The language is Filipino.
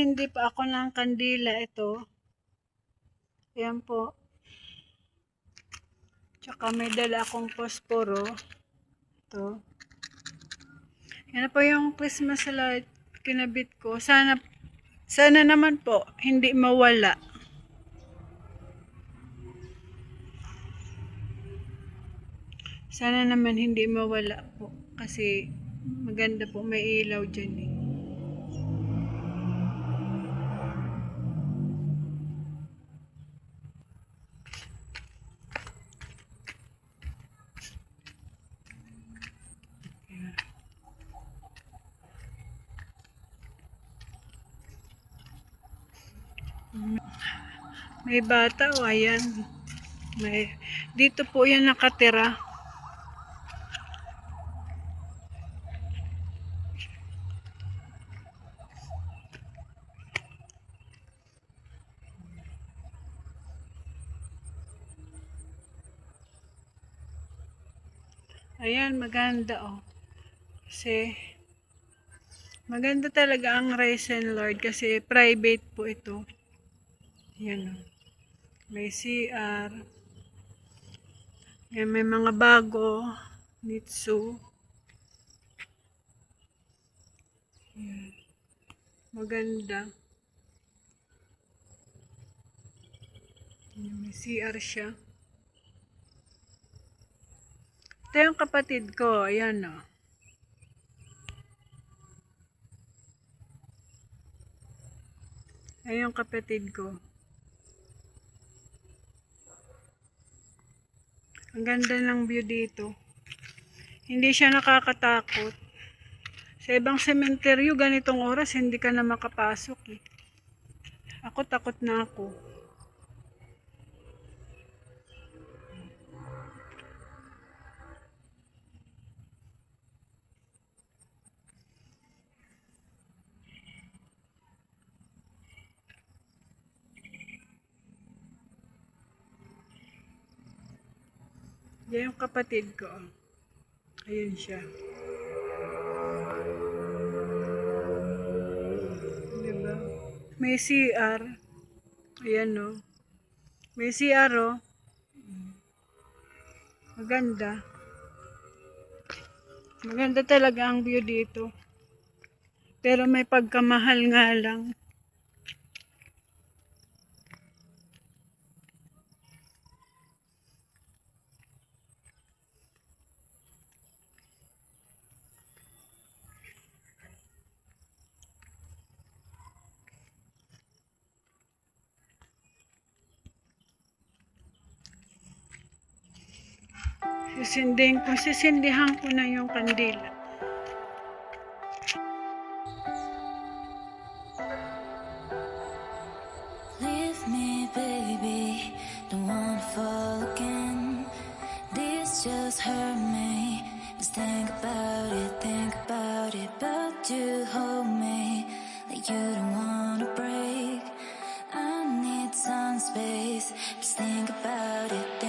Nagsisindi pa ako ng kandila. Ito. Ayan po. Tsaka may dala akong posporo. Ito. Yan po yung Christmas light kinabit ko. Sana naman po hindi mawala. Sana naman hindi mawala po. Kasi maganda po, may ilaw dyan eh. May bata o ayan. Dito po yan nakatira. Ayan, maganda oh. Kasi maganda talaga ang Rice and Lord kasi private po ito. Ayan oh. May CR. Ayan, may mga bago. Nitsu. Ayan. Maganda. Ayan, may CR siya. Ito yung kapatid ko. Ayan o. Ayan yung kapatid ko. Ang ganda ng view dito. Hindi siya nakakatakot. Sa ibang sementeryo, ganitong oras, hindi ka na makapasok eh. Ako, takot na ako. Yan yung kapatid ko. Ayun siya. Diba? May CR. Ayan o. May CR o. Maganda. Maganda talaga ang view dito. Pero may pagkamahal nga lang. Sisindihan ko na yung kandila. Leave me, baby, don't wanna fall again. This just hurt me. Just think about it, but you hold me like you don't wanna break. I need some space, just think about it.